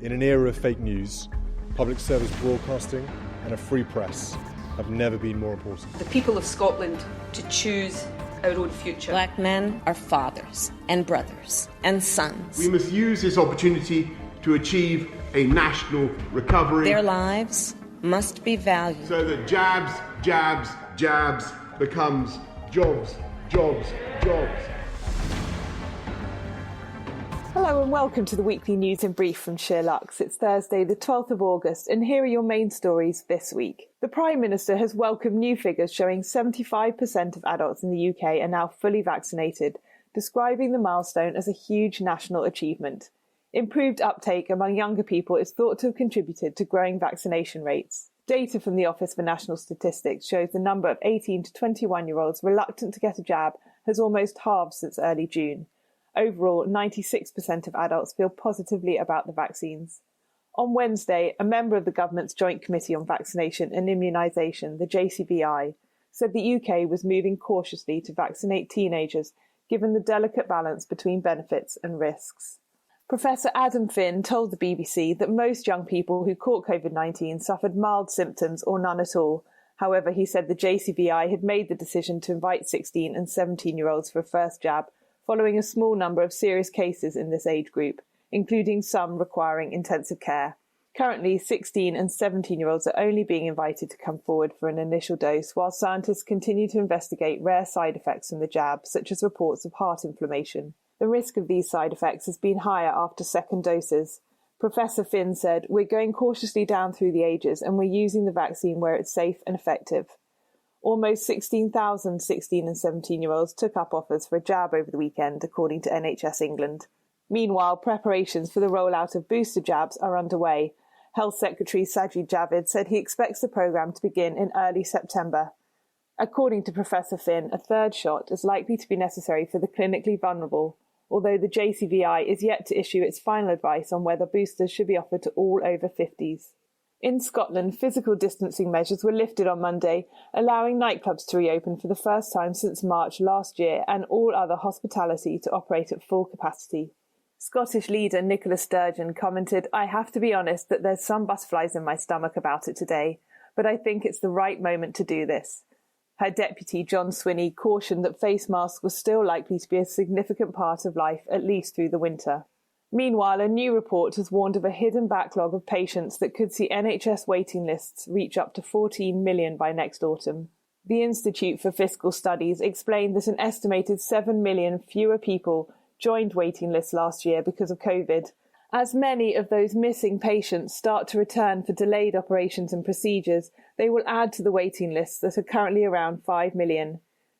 In an era of fake news, public service broadcasting and a free press have never been more important. The people of Scotland to choose our own future. Black men are fathers and brothers and sons. We must use this opportunity to achieve a national recovery. Their lives must be valued. So that jabs, jabs, jabs becomes jobs, jobs, jobs. Hello and welcome to the weekly news in brief from SheerLuxe. It's Thursday the 12th of August and here are your main stories this week. The Prime Minister has welcomed new figures showing 75% of adults in the UK are now fully vaccinated, describing the milestone as a huge national achievement. Improved uptake among younger people is thought to have contributed to growing vaccination rates. Data from the Office for National Statistics shows the number of 18 to 21-year-olds reluctant to get a jab has almost halved since early June. Overall, 96% of adults feel positively about the vaccines. On Wednesday, a member of the government's Joint Committee on Vaccination and Immunisation, the JCVI, said the UK was moving cautiously to vaccinate teenagers, given the delicate balance between benefits and risks. Professor Adam Finn told the BBC that most young people who caught COVID-19 suffered mild symptoms or none at all. However, he said the JCVI had made the decision to invite 16 and 17-year-olds for a first jab, following a small number of serious cases in this age group, including some requiring intensive care. Currently, 16 and 17-year-olds are only being invited to come forward for an initial dose, while scientists continue to investigate rare side effects from the jab, such as reports of heart inflammation. The risk of these side effects has been higher after second doses. Professor Finn said, "We're going cautiously down through the ages and we're using the vaccine where it's safe and effective." Almost 16,000 16 and 17-year-olds took up offers for a jab over the weekend, according to NHS England. Meanwhile, preparations for the rollout of booster jabs are underway. Health Secretary Sajid Javid said he expects the programme to begin in early September. According to Professor Finn, a third shot is likely to be necessary for the clinically vulnerable, although the JCVI is yet to issue its final advice on whether boosters should be offered to all over 50s. In Scotland, physical distancing measures were lifted on Monday, allowing nightclubs to reopen for the first time since March last year and all other hospitality to operate at full capacity. Scottish leader Nicola Sturgeon commented, "I have to be honest that there's some butterflies in my stomach about it today, but I think it's the right moment to do this." Her deputy, John Swinney, cautioned that face masks were still likely to be a significant part of life, at least through the winter. Meanwhile, a new report has warned of a hidden backlog of patients that could see NHS waiting lists reach up to 14 million by next autumn. The Institute for Fiscal Studies explained that an estimated 7 million fewer people joined waiting lists last year because of COVID. As many of those missing patients start to return for delayed operations and procedures, they will add to the waiting lists that are currently around 5 million.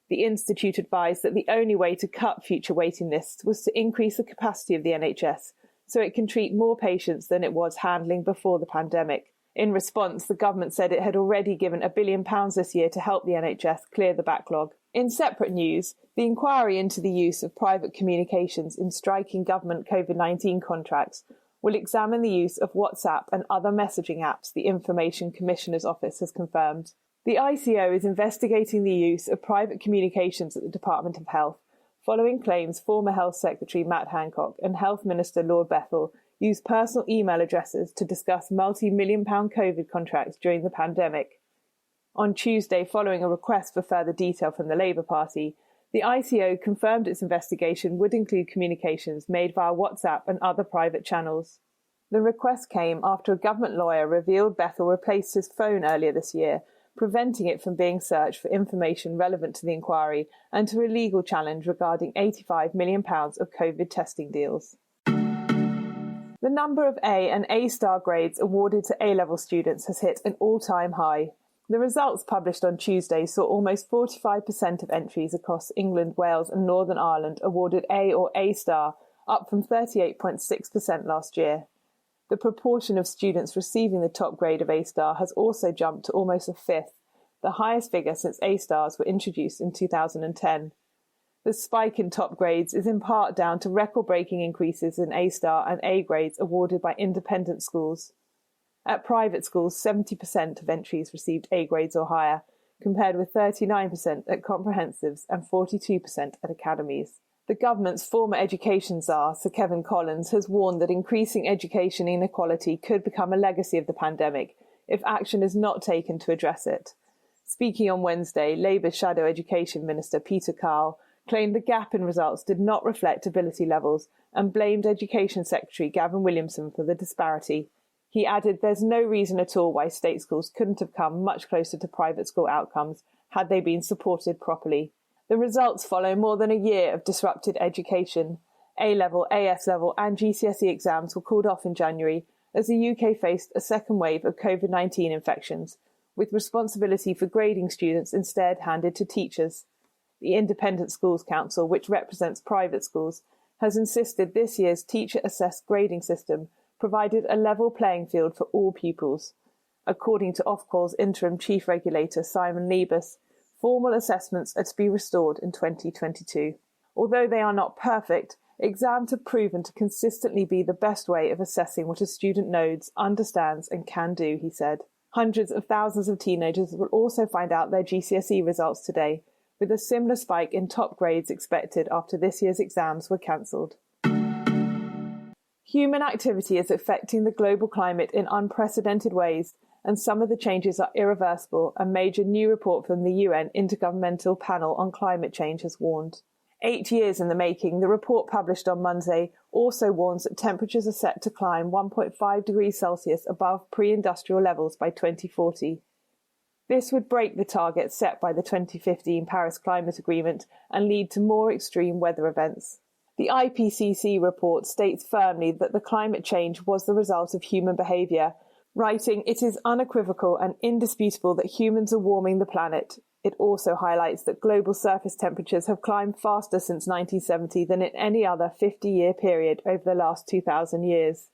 The Institute advised that the only way to cut future waiting lists was to increase the capacity of the NHS so it can treat more patients than it was handling before the pandemic. In response, the government said it had already given £1 billion this year to help the NHS clear the backlog. In separate news, the inquiry into the use of private communications in striking government COVID-19 contracts will examine the use of WhatsApp and other messaging apps, the Information Commissioner's Office has confirmed. The ICO is investigating the use of private communications at the Department of Health, following claims former Health Secretary Matt Hancock and Health Minister Lord Bethell used personal email addresses to discuss multi-million-pound COVID contracts during the pandemic. On Tuesday, following a request for further detail from the Labour Party, the ICO confirmed its investigation would include communications made via WhatsApp and other private channels. The request came after a government lawyer revealed Bethell replaced his phone earlier this year, preventing it from being searched for information relevant to the inquiry and to a legal challenge regarding £85 million of COVID testing deals. The number of A and A-star grades awarded to A-level students has hit an all-time high. The results published on Tuesday saw almost 45% of entries across England, Wales and Northern Ireland awarded A or A-star, up from 38.6% last year. The proportion of students receiving the top grade of A-star has also jumped to almost a fifth, the highest figure since A-stars were introduced in 2010. The spike in top grades is in part down to record-breaking increases in A-star and A grades awarded by independent schools. At private schools, 70% of entries received A grades or higher, compared with 39% at comprehensives and 42% at academies. The government's former education czar, Sir Kevin Collins, has warned that increasing education inequality could become a legacy of the pandemic if action is not taken to address it. Speaking on Wednesday, Labour's Shadow Education Minister Peter Carl claimed the gap in results did not reflect ability levels and blamed Education Secretary Gavin Williamson for the disparity. He added there's no reason at all why state schools couldn't have come much closer to private school outcomes had they been supported properly. The results follow more than a year of disrupted education. A-level, AS-level and GCSE exams were called off in January as the UK faced a second wave of COVID-19 infections, with responsibility for grading students instead handed to teachers. The Independent Schools Council, which represents private schools, has insisted this year's teacher-assessed grading system provided a level playing field for all pupils. According to Ofqual's interim chief regulator Simon Liebus, formal assessments are to be restored in 2022. Although they are not perfect, exams have proven to consistently be the best way of assessing what a student knows, understands and can do, he said. Hundreds of thousands of teenagers will also find out their GCSE results today, with a similar spike in top grades expected after this year's exams were cancelled. Human activity is affecting the global climate in unprecedented ways, and some of the changes are irreversible, a major new report from the UN Intergovernmental Panel on Climate Change has warned. 8 years in the making, the report published on Monday also warns that temperatures are set to climb 1.5 degrees Celsius above pre-industrial levels by 2040. This would break the target set by the 2015 Paris Climate Agreement and lead to more extreme weather events. The IPCC report states firmly that the climate change was the result of human behaviour, writing, "It is unequivocal and indisputable that humans are warming the planet." It also highlights that global surface temperatures have climbed faster since 1970 than in any other 50-year period over the last 2,000 years.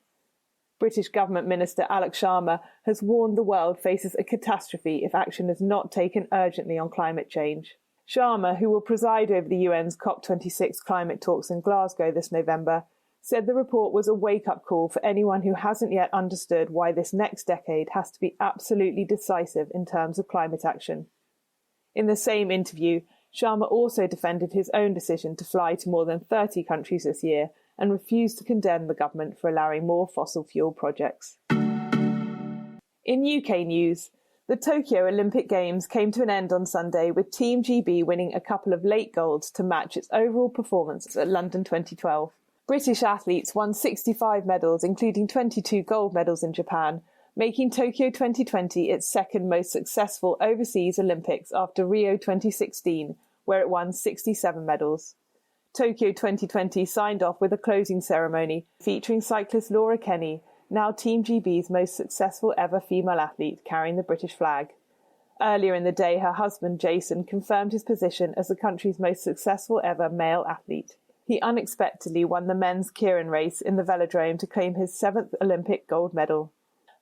British Government Minister Alex Sharma has warned the world faces a catastrophe if action is not taken urgently on climate change. Sharma, who will preside over the UN's COP26 climate talks in Glasgow this November, said the report was a wake-up call for anyone who hasn't yet understood why this next decade has to be absolutely decisive in terms of climate action. In the same interview, Sharma also defended his own decision to fly to more than 30 countries this year and refused to condemn the government for allowing more fossil fuel projects. In UK news, the Tokyo Olympic Games came to an end on Sunday with Team GB winning a couple of late golds to match its overall performance at London 2012. British athletes won 65 medals, including 22 gold medals in Japan, making Tokyo 2020 its second most successful overseas Olympics after Rio 2016, where it won 67 medals. Tokyo 2020 signed off with a closing ceremony featuring cyclist Laura Kenny, now Team GB's most successful ever female athlete, carrying the British flag. Earlier in the day, her husband Jason confirmed his position as the country's most successful ever male athlete. He unexpectedly won the men's Keirin race in the velodrome to claim his 7th Olympic gold medal.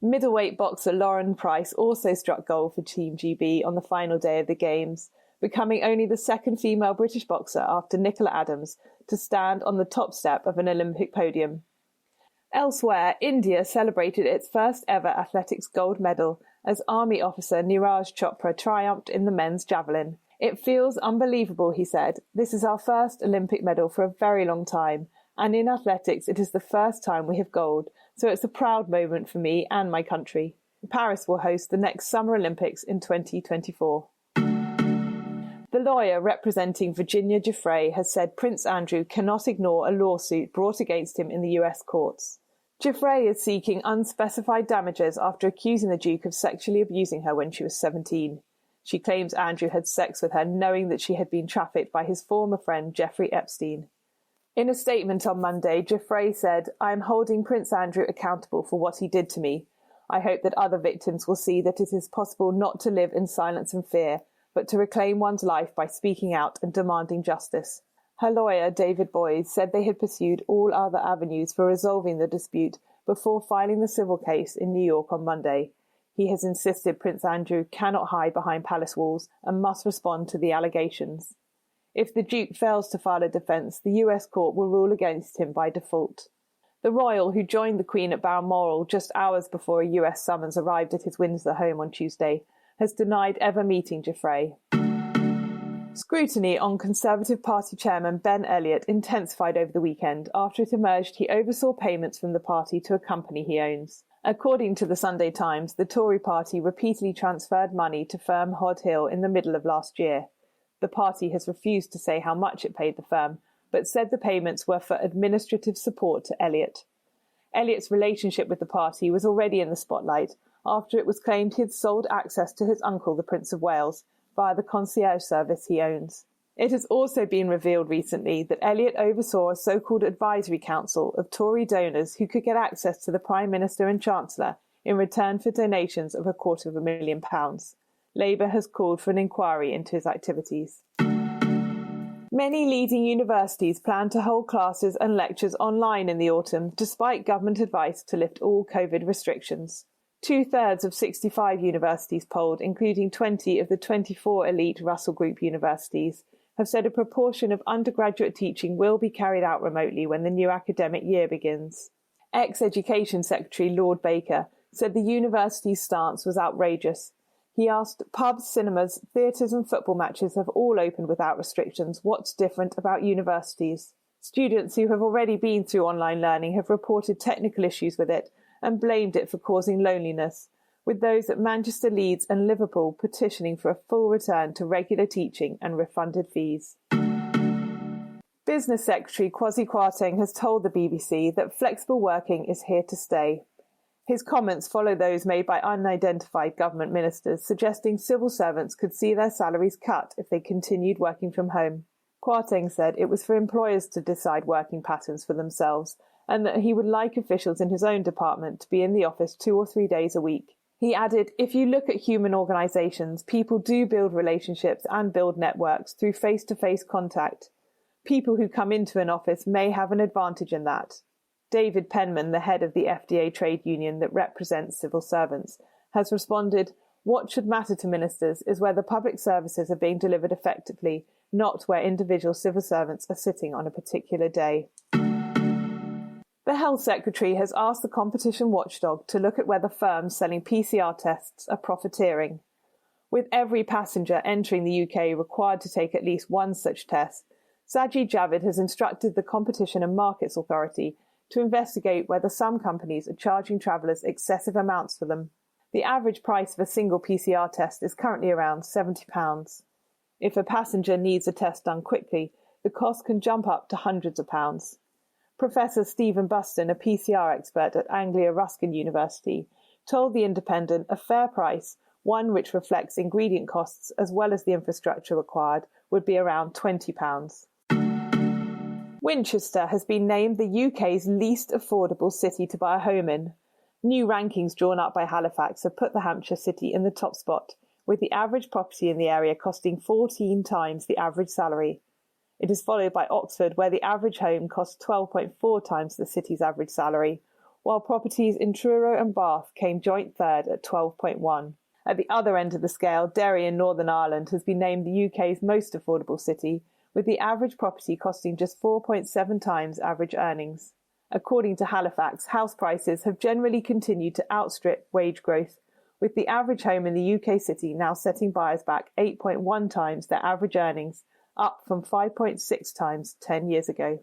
Middleweight boxer Lauren Price also struck gold for Team GB on the final day of the Games, becoming only the second female British boxer after Nicola Adams to stand on the top step of an Olympic podium. Elsewhere, India celebrated its first ever athletics gold medal as Army officer Neeraj Chopra triumphed in the men's javelin. "It feels unbelievable," he said. "This is our first Olympic medal for a very long time, and in athletics it is the first time we have gold, so it's a proud moment for me and my country." Paris will host the next Summer Olympics in 2024. The lawyer representing Virginia Giuffre has said Prince Andrew cannot ignore a lawsuit brought against him in the US courts. Giuffre is seeking unspecified damages after accusing the Duke of sexually abusing her when she was 17. She claims Andrew had sex with her knowing that she had been trafficked by his former friend Jeffrey Epstein. In a statement on Monday, Giuffre said, "I am holding Prince Andrew accountable for what he did to me. I hope that other victims will see that it is possible not to live in silence and fear, but to reclaim one's life by speaking out and demanding justice." Her lawyer, David Boys, said they had pursued all other avenues for resolving the dispute before filing the civil case in New York on Monday. He has insisted Prince Andrew cannot hide behind palace walls and must respond to the allegations. If the Duke fails to file a defence, the US court will rule against him by default. The royal, who joined the Queen at Balmoral just hours before a US summons arrived at his Windsor home on Tuesday, has denied ever meeting Giuffre. Scrutiny on Conservative Party chairman Ben Elliott intensified over the weekend after it emerged he oversaw payments from the party to a company he owns. According to the Sunday Times, the Tory party repeatedly transferred money to firm Hod Hill in the middle of last year. The party has refused to say how much it paid the firm, but said the payments were for administrative support to Elliott. Elliott's relationship with the party was already in the spotlight after it was claimed he had sold access to his uncle, the Prince of Wales, via the concierge service he owns. It has also been revealed recently that Elliott oversaw a so-called advisory council of Tory donors who could get access to the Prime Minister and Chancellor in return for donations of £250,000. Labour has called for an inquiry into his activities. Many leading universities plan to hold classes and lectures online in the autumn, despite government advice to lift all COVID restrictions. 2/3 of 65 universities polled, including 20 of the 24 elite Russell Group universities, have said a proportion of undergraduate teaching will be carried out remotely when the new academic year begins. Ex-Education Secretary Lord Baker said the university's stance was outrageous. He asked, pubs, cinemas, theatres and football matches have all opened without restrictions. What's different about universities? Students who have already been through online learning have reported technical issues with it and blamed it for causing loneliness, with those at Manchester, Leeds and Liverpool petitioning for a full return to regular teaching and refunded fees. Business Secretary Kwasi Kwarteng has told the BBC that flexible working is here to stay. His comments follow those made by unidentified government ministers, suggesting civil servants could see their salaries cut if they continued working from home. Kwarteng said it was for employers to decide working patterns for themselves, and that he would like officials in his own department to be in the office 2 or 3 days a week. He added, if you look at human organisations, people do build relationships and build networks through face-to-face contact. People who come into an office may have an advantage in that. David Penman, the head of the FDA trade union that represents civil servants, has responded, what should matter to ministers is whether public services are being delivered effectively, not where individual civil servants are sitting on a particular day. The Health Secretary has asked the competition watchdog to look at whether firms selling PCR tests are profiteering. With every passenger entering the UK required to take at least one such test, Sajid Javid has instructed the Competition and Markets Authority to investigate whether some companies are charging travellers excessive amounts for them. The average price of a single PCR test is currently around £70. If a passenger needs a test done quickly, the cost can jump up to hundreds of pounds. Professor Stephen Buston, a PCR expert at Anglia Ruskin University, told The Independent a fair price, one which reflects ingredient costs as well as the infrastructure required, would be around £20. Winchester has been named the UK's least affordable city to buy a home in. New rankings drawn up by Halifax have put the Hampshire city in the top spot, with the average property in the area costing 14 times the average salary. It is followed by Oxford, where the average home costs 12.4 times the city's average salary, while properties in Truro and Bath came joint third at 12.1. At the other end of the scale, Derry in Northern Ireland has been named the UK's most affordable city, with the average property costing just 4.7 times average earnings. According to Halifax, house prices have generally continued to outstrip wage growth, with the average home in the UK city now setting buyers back 8.1 times their average earnings, up from 5.6 times 10 years ago.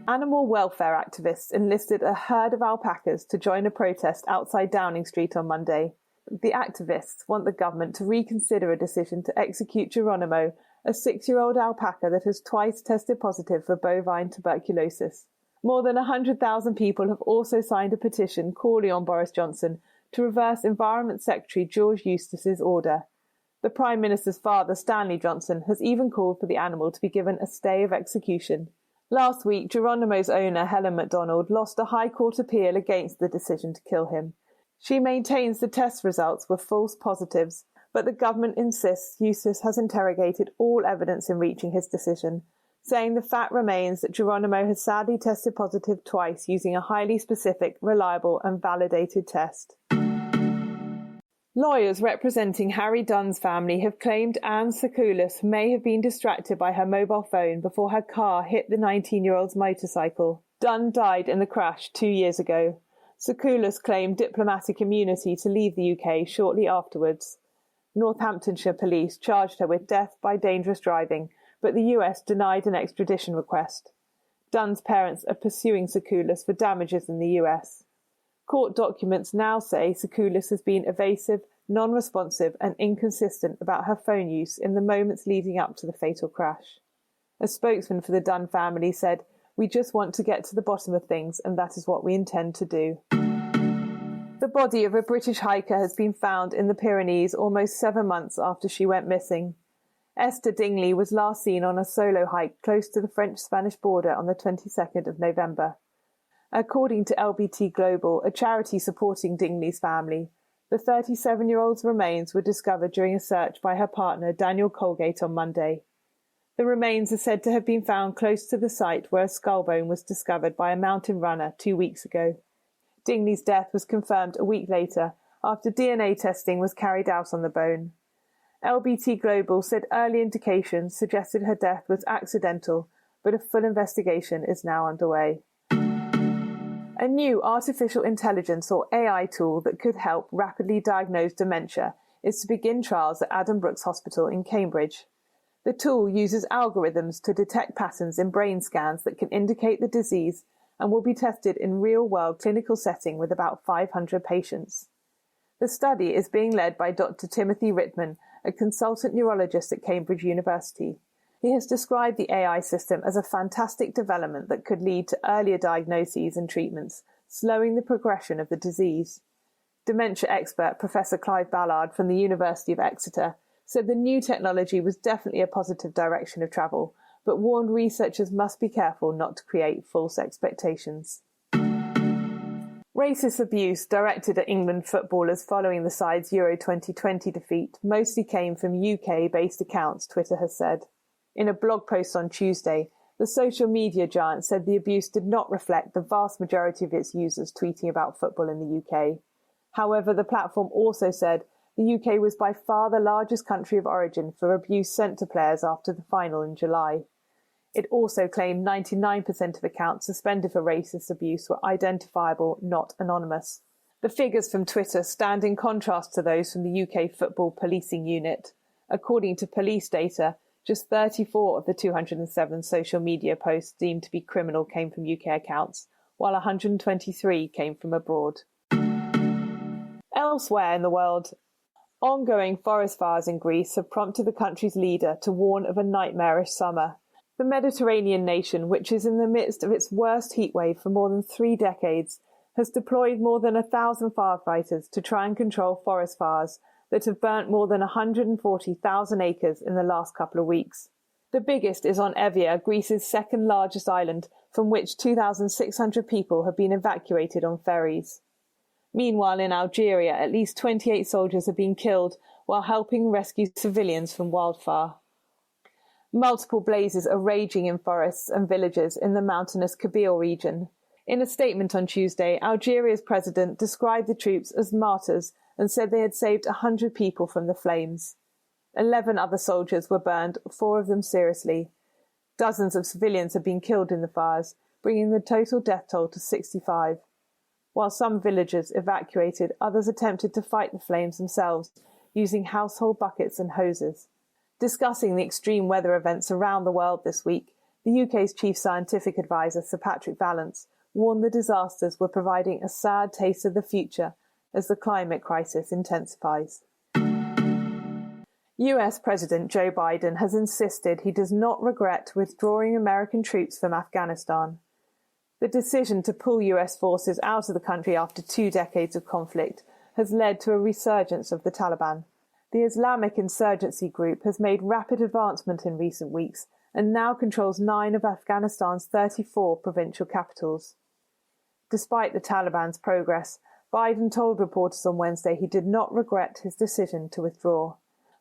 Animal welfare activists enlisted a herd of alpacas to join a protest outside Downing Street on Monday. The activists want the government to reconsider a decision to execute Geronimo, a 6-year-old alpaca that has twice tested positive for bovine tuberculosis. More than 100,000 people have also signed a petition calling on Boris Johnson to reverse Environment Secretary George Eustace's order. The Prime Minister's father, Stanley Johnson, has even called for the animal to be given a stay of execution. Last week, Geronimo's owner, Helen MacDonald, lost a High Court appeal against the decision to kill him. She maintains the test results were false positives, but the government insists Eustace has interrogated all evidence in reaching his decision, saying the fact remains that Geronimo has sadly tested positive twice using a highly specific, reliable and validated test. Lawyers representing Harry Dunn's family have claimed Anne Sakoulas may have been distracted by her mobile phone before her car hit the 19-year-old's motorcycle. Dunn died in the crash 2 years ago. Sakoulas claimed diplomatic immunity to leave the UK shortly afterwards. Northamptonshire police charged her with death by dangerous driving, but the US denied an extradition request. Dunn's parents are pursuing Sakoulis for damages in the US. Court documents now say Sakoulis has been evasive, non-responsive and inconsistent about her phone use in the moments leading up to the fatal crash. A spokesman for the Dunn family said, "We just want to get to the bottom of things and that is what we intend to do." The body of a British hiker has been found in the Pyrenees almost 7 months after she went missing. Esther Dingley was last seen on a solo hike close to the French-Spanish border on the 22nd of November. According to LBT Global, a charity supporting Dingley's family, the 37-year-old's remains were discovered during a search by her partner Daniel Colgate on Monday. The remains are said to have been found close to the site where a skull bone was discovered by a mountain runner 2 weeks ago. Dingley's death was confirmed a week later after DNA testing was carried out on the bone. LBT Global said early indications suggested her death was accidental, but a full investigation is now underway. A new artificial intelligence or AI tool that could help rapidly diagnose dementia is to begin trials at Adam Brooks Hospital in Cambridge. The tool uses algorithms to detect patterns in brain scans that can indicate the disease and will be tested in real-world clinical setting with about 500 patients. The study is being led by Dr. Timothy Rittman, a consultant neurologist at Cambridge University. He has described the AI system as a fantastic development that could lead to earlier diagnoses and treatments, slowing the progression of the disease. Dementia expert Professor Clive Ballard from the University of Exeter said the new technology was definitely a positive direction of travel, but warned researchers must be careful not to create false expectations. Racist abuse directed at England footballers following the side's Euro 2020 defeat mostly came from UK-based accounts, Twitter has said. In a blog post on Tuesday, the social media giant said the abuse did not reflect the vast majority of its users tweeting about football in the UK. However, the platform also said the UK was by far the largest country of origin for abuse sent to players after the final in July. It also claimed 99% of accounts suspended for racist abuse were identifiable, not anonymous. The figures from Twitter stand in contrast to those from the UK Football Policing Unit. According to police data, just 34 of the 207 social media posts deemed to be criminal came from UK accounts, while 123 came from abroad. Elsewhere in the world, ongoing forest fires in Greece have prompted the country's leader to warn of a nightmarish summer. The Mediterranean nation, which is in the midst of its worst heatwave for more than 3 decades, has deployed more than 1,000 firefighters to try and control forest fires that have burnt more than 140,000 acres in the last couple of weeks. The biggest is on Evia, Greece's second largest island, from which 2,600 people have been evacuated on ferries. Meanwhile, in Algeria, at least 28 soldiers have been killed while helping rescue civilians from wildfire. Multiple blazes are raging in forests and villages in the mountainous Kabyle region. In a statement on Tuesday, Algeria's president described the troops as martyrs and said they had saved 100 people from the flames. 11 other soldiers were burned, 4 of them seriously. Dozens of civilians have been killed in the fires, bringing the total death toll to 65. While some villagers evacuated, others attempted to fight the flames themselves, using household buckets and hoses. Discussing the extreme weather events around the world this week, the UK's chief scientific advisor, Sir Patrick Vallance, warned the disasters were providing a sad taste of the future as the climate crisis intensifies. US President Joe Biden has insisted he does not regret withdrawing American troops from Afghanistan. The decision to pull US forces out of the country after 2 decades of conflict has led to a resurgence of the Taliban. The Islamic insurgency group has made rapid advancement in recent weeks and now controls 9 of Afghanistan's 34 provincial capitals. Despite the Taliban's progress, Biden told reporters on Wednesday he did not regret his decision to withdraw.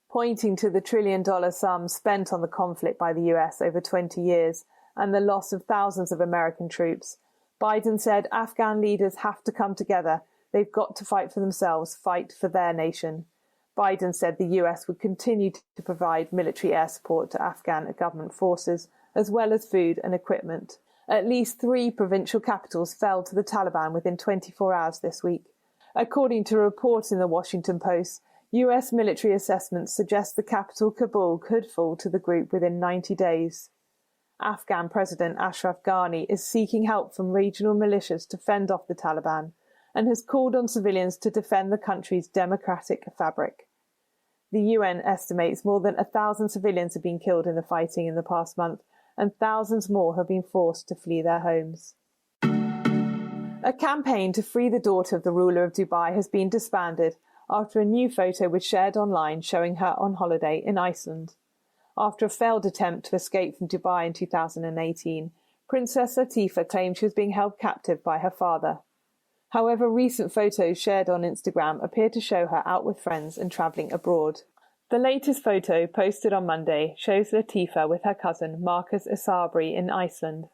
Pointing to the trillion-dollar sum spent on the conflict by the US over 20 years and the loss of thousands of American troops, Biden said Afghan leaders have to come together. They've got to fight for themselves, fight for their nation. Biden said the US would continue to provide military air support to Afghan government forces, as well as food and equipment. At least 3 provincial capitals fell to the Taliban within 24 hours this week. According to a report in the Washington Post, US military assessments suggest the capital Kabul could fall to the group within 90 days. Afghan President Ashraf Ghani is seeking help from regional militias to fend off the Taliban and has called on civilians to defend the country's democratic fabric. The UN estimates more than 1,000 civilians have been killed in the fighting in the past month, and thousands more have been forced to flee their homes. A campaign to free the daughter of the ruler of Dubai has been disbanded after a new photo was shared online showing her on holiday in Iceland. After a failed attempt to escape from Dubai in 2018, Princess Latifa claimed she was being held captive by her father. However, recent photos shared on Instagram appear to show her out with friends and travelling abroad. The latest photo, posted on Monday, shows Latifa with her cousin Marcus Asabri in Iceland.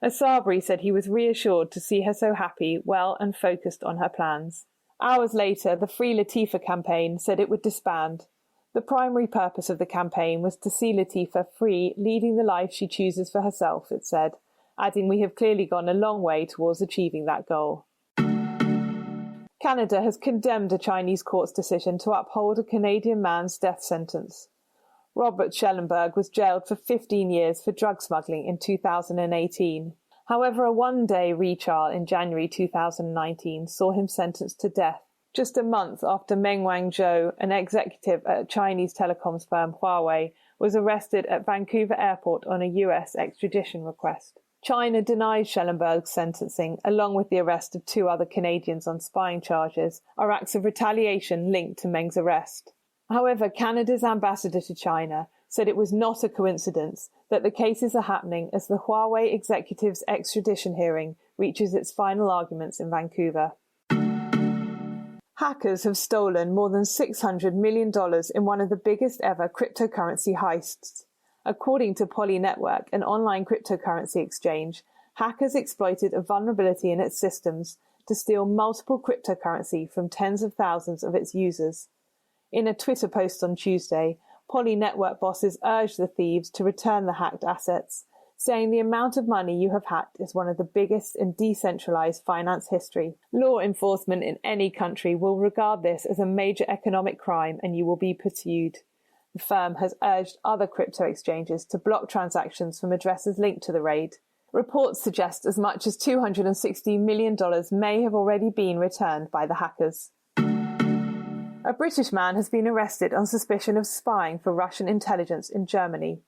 Asabri said he was reassured to see her so happy, well and focused on her plans. Hours later, the Free Latifa campaign said it would disband. The primary purpose of the campaign was to see Latifa free, leading the life she chooses for herself, it said, adding, "We have clearly gone a long way towards achieving that goal." Canada has condemned a Chinese court's decision to uphold a Canadian man's death sentence. Robert Schellenberg was jailed for 15 years for drug smuggling in 2018. However, a one-day retrial in January 2019 saw him sentenced to death, just a month after Meng Wanzhou, an executive at Chinese telecoms firm Huawei, was arrested at Vancouver Airport on a US extradition request. China denies Schellenberg's sentencing, along with the arrest of 2 other Canadians on spying charges, are acts of retaliation linked to Meng's arrest. However, Canada's ambassador to China said it was not a coincidence that the cases are happening as the Huawei executive's extradition hearing reaches its final arguments in Vancouver. Hackers have stolen more than $600 million in one of the biggest ever cryptocurrency heists. According to Poly Network, an online cryptocurrency exchange, hackers exploited a vulnerability in its systems to steal multiple cryptocurrency from tens of thousands of its users. In a Twitter post on Tuesday, Poly Network bosses urged the thieves to return the hacked assets, saying the amount of money you have hacked is one of the biggest in decentralized finance history. Law enforcement in any country will regard this as a major economic crime and you will be pursued. The firm has urged other crypto exchanges to block transactions from addresses linked to the raid. Reports suggest as much as $260 million may have already been returned by the hackers. A British man has been arrested on suspicion of spying for Russian intelligence in Germany.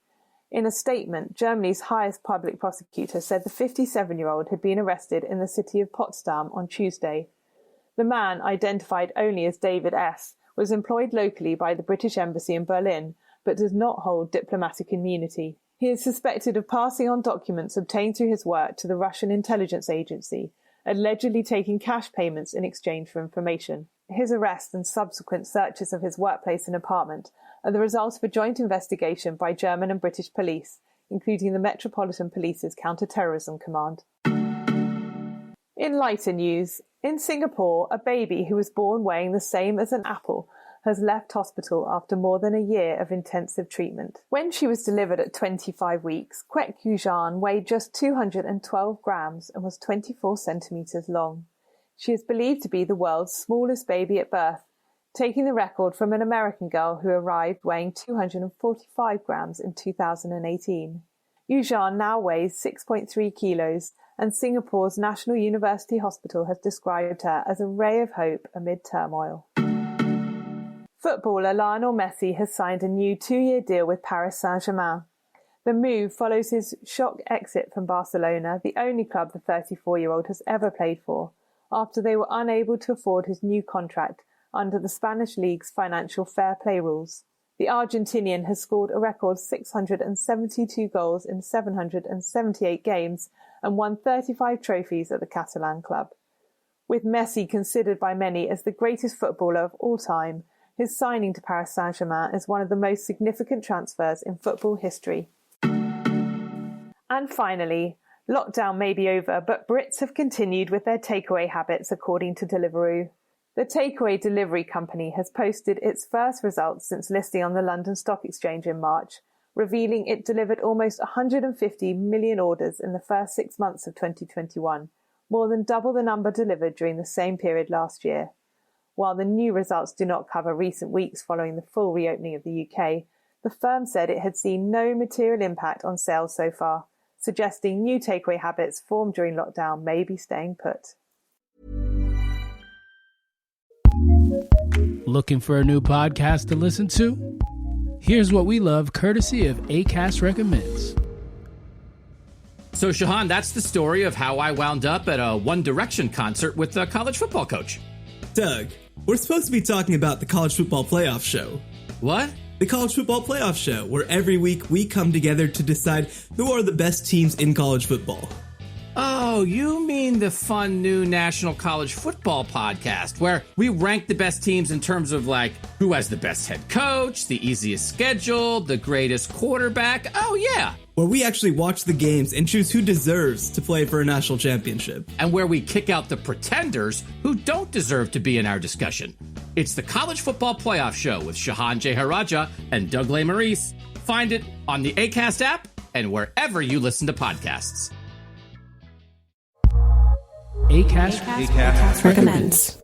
In a statement, Germany's highest public prosecutor said the 57-year-old had been arrested in the city of Potsdam on Tuesday. The man, identified only as David S., was employed locally by the British Embassy in Berlin, but does not hold diplomatic immunity. He is suspected of passing on documents obtained through his work to the Russian intelligence agency, allegedly taking cash payments in exchange for information. His arrest and subsequent searches of his workplace and apartment are the result of a joint investigation by German and British police, including the Metropolitan Police's Counter-Terrorism Command. In lighter news, in Singapore, a baby who was born weighing the same as an apple has left hospital after more than a year of intensive treatment. When she was delivered at 25 weeks, Kwek Yujan weighed just 212 grams and was 24 centimetres long. She is believed to be the world's smallest baby at birth, taking the record from an American girl who arrived weighing 245 grams in 2018. Yujan now weighs 6.3 kilos, and Singapore's National University Hospital has described her as a ray of hope amid turmoil. Footballer Lionel Messi has signed a new 2-year deal with Paris Saint-Germain. The move follows his shock exit from Barcelona, the only club the 34-year-old has ever played for, after they were unable to afford his new contract under the Spanish League's financial fair play rules. The Argentinian has scored a record 672 goals in 778 games and won 35 trophies at the Catalan club. With Messi considered by many as the greatest footballer of all time, his signing to Paris Saint-Germain is one of the most significant transfers in football history. And finally, lockdown may be over, but Brits have continued with their takeaway habits, according to Deliveroo. The takeaway delivery company has posted its first results since listing on the London Stock Exchange in March, revealing it delivered almost 150 million orders in the first 6 months of 2021, more than double the number delivered during the same period last year. While the new results do not cover recent weeks following the full reopening of the UK, the firm said it had seen no material impact on sales so far, suggesting new takeaway habits formed during lockdown may be staying put. Looking for a new podcast to listen to? Here's what we love, courtesy of Acast Recommends. So, Shahan, that's the story of how I wound up at a One Direction concert with a college football coach. Doug, we're supposed to be talking about the College Football Playoff Show. What? The College Football Playoff Show, where every week we come together to decide who are the best teams in college football. Oh, you mean the fun new National College Football podcast, where we rank the best teams in terms of, like, who has the best head coach, the easiest schedule, the greatest quarterback. Oh, yeah. Where we actually watch the games and choose who deserves to play for a national championship. And where we kick out the pretenders who don't deserve to be in our discussion. It's the College Football Playoff Show with Shahan Jeharaja and Doug Lesmerises. Find it on the Acast app and wherever you listen to podcasts. Acast Recommends.